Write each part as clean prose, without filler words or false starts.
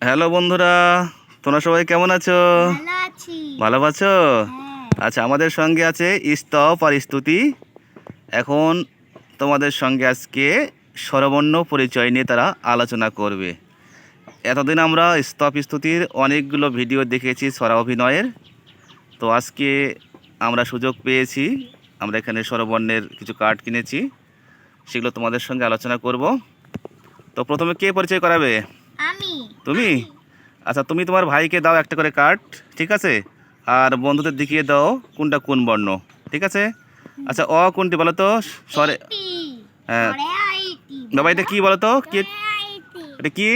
Hello বন্ধুরা, তোমরা সবাই কেমন আছো? ভালো আছি। ভালো আছো? আচ্ছা, আমাদের সঙ্গে আছে স্তব আর স্তুতি। এখন তোমাদের সঙ্গে আজকে স্বরবর্ণ পরিচয় নিয়ে তারা আলোচনা করবে। এতদিন আমরা স্তব স্তুতির অনেকগুলো ভিডিও দেখেছি স্বরা অভিনয়ের। তো আজকে আমরা সুযোগ পেয়েছি, আমরা এখানে স্বরবর্ণের কিছু কার্ড কিনেছি, সেগুলো তোমাদের সঙ্গে আলোচনা করব। তো প্রথমে কে পরিচয় করাবে? আমি। তুমি? আচ্ছা, তুমি তোমার ভাইকে দাও একটা করে কার্ড, ঠিক আছে? আর বন্ধুদের দেখিয়ে দাও কোনটা কোন বর্ণ, ঠিক আছে? আচ্ছা, অ কোনটি বলো তো? স্বরে। হ্যাঁ বাবা, এটা কি বলো তো? কি এটা কি?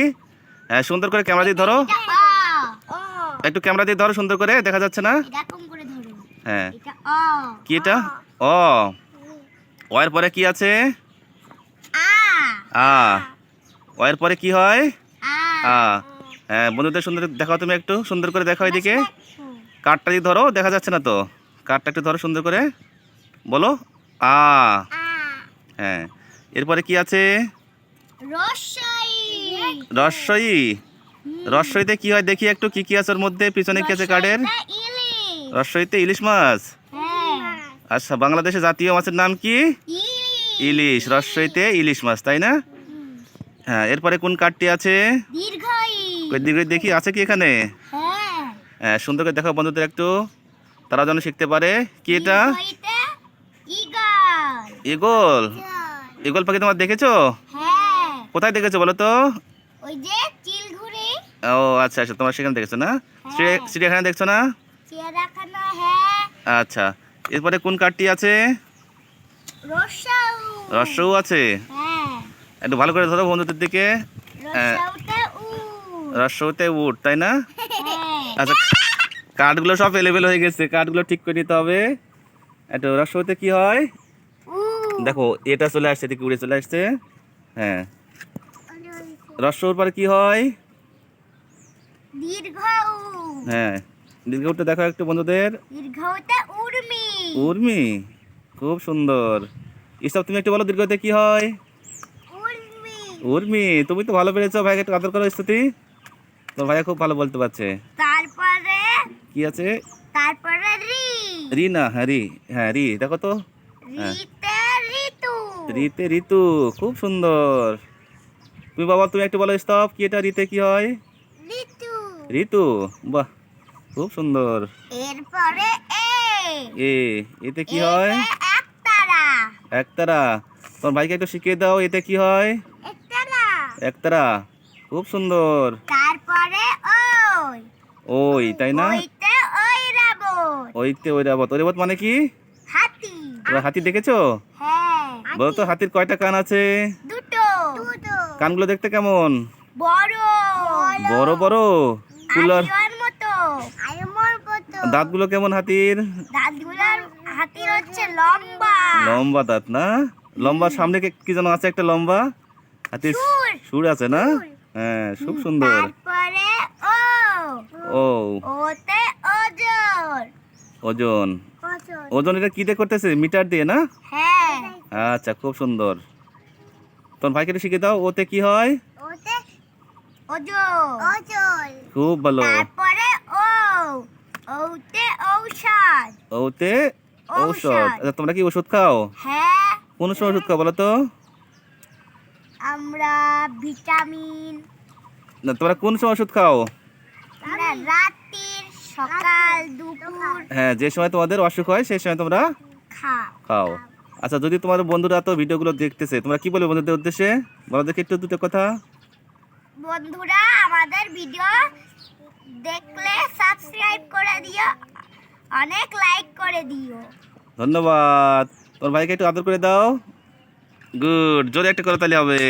হ্যাঁ, সুন্দর করে ক্যামেরা দিয়ে ধরো, একটু ক্যামেরা দিয়ে ধরো, সুন্দর করে দেখা যাচ্ছে না। হ্যাঁ, কি এটা? অ। অ এর পরে কি আছে? আ। অ এর পরে কি হয়? আ। হ্যাঁ, বন্ধুদের সুন্দর দেখাও, তুমি একটু সুন্দর করে দেখাও এদিকে। কার্ডটা দিয়ে ধরো, দেখা যাচ্ছে না তো। কার্ডটা একটু ধরো সুন্দর করে, বলো আ। হ্যাঁ, এরপরে কি আছে? রস্বই। রস্বইতে কি হয় দেখি একটু, কি কি আছে ওর মধ্যে, পিছনে কি আছে কার্ডের? রস্বইতে ইলিশ মাছ। আচ্ছা, বাংলাদেশের জাতীয় মাছের নাম কি? ইলিশ। রস্বইতে ইলিশ মাছ, তাই না? হ্যাঁ, এরপরে কোন কার্ডটি আছে? দীর্ঘই দেখি, আছে কি এখানে? হ্যাঁ, সুন্দর করে দেখো বন্ধুদের একটু, তারা যেন শিখতে পারে। কি এটা? ঈগল। ঈগল পাখি তোমার দেখেছো? কোথায় দেখেছো বলো তো? ও আচ্ছা আচ্ছা, তোমার সেখানে দেখেছো না? চিড়িয়াখানা দেখছো না? আচ্ছা, এরপরে কোন কার্ডটি আছে? রস্যও আছে। একটু ভালো করে ধরো বন্ধুদের দিকে। রস্যতে উট, তাই না? আচ্ছা, কার্ডগুলো সব এলেবেল হয়ে গেছে, কার্ডগুলো ঠিক করে নিতে হবে। একটু রস্যতে কি হয় দেখো, এটা চলে আসছে, এদিকে উড়ে চলে আসছে। হ্যাঁ, রস্যর পরে কি হয়? হ্যাঁ, দীর্ঘ উঠতে দেখো একটু বন্ধুদের। উর্মি। খুব সুন্দর। এসব তুমি একটু বলো, দীর্ঘতে কি হয়? উর্মি। তুমি তো ভালো পেরেছো, ভাইকে একটু আদর করো স্তুতি। তোর ভাইয়া খুব ভালো বলতে পারছে। তারপরে কি আছে? তারপরে রি না, হ্যাঁ রি। হ্যাঁ রি, দেখো তো। হ্যাঁ, ঋতু। রিতে ঋতু। খুব সুন্দর। তুমি বাবা, তুমি একটু বলো স্তব, কি এটা? রিতে কি হয়? ঋতু। ঋতু। বাহ, খুব সুন্দর। এরপরে এ। এতে কি হয়? একতারা। একতারা। তোমার ভাইকে একটু শিখিয়ে দাও, এতে কি হয়? একতারা। একতারা। খুব সুন্দর। তারপরে ওই, তাই না? ওইতে ঐরাবত। ওইতে ঐরাবত। ঐরাবত মানে কি? হাতি। তোমরা হাতি দেখেছো? হ্যাঁ। বলো তো, হাতির কয়টা কান আছে? দুটো। কানগুলো দেখতে কেমন? বড় বড় বড়। কুলার। আয়নার মতো। দাঁতগুলো কেমন হাতির? দাঁতগুলোর হাতির হচ্ছে লম্বা। লম্বা দাঁত না? লম্বা সামনে কি যেন আছে একটা লম্বা হাতির সুর আছে না? হ্যাঁ, খুব সুন্দর। তারপরে ও। ওতে ওজন। ওজন। ওজন এটা কি দিয়ে করতেছে? মিটার দিয়ে না? হ্যাঁ। আচ্ছা, খুব সুন্দর। তোর ভাইকে একটু শিখে দাও, ওতে কি হয়? ওতে ওজন। খুব ভালো। তারপরে ওতে ঔষধ। ওতে ঔষধ। আচ্ছা, তোমরা কি ওষুধ খাও? হ্যাঁ। কোন সময় ওষুধ খাও বলো তো? আমরা ভিটামিন। না, তোমরা কোন সময় ওষুধ খাও? রাত্রির, সকাল, দুপুর। হ্যাঁ, যে সময় তোমাদের অসুখ হয় সেই সময় তোমরা খাও। আচ্ছা, যদি তোমার বন্ধুরা তো ভিডিওগুলো দেখতেছে, তোমরা কি বলবে বন্ধুদের উদ্দেশ্যে? বলো দেখি একটু দুটো কথা। বন্ধুরা, আমাদের ভিডিও দেখলে সাবস্ক্রাইব করে দিও, অনেক লাইক করে দিও। ধন্যবাদ। তোমার ভাইকে একটু আদর করে দাও। গুড, জোরে একটা করে তাহলে হবে।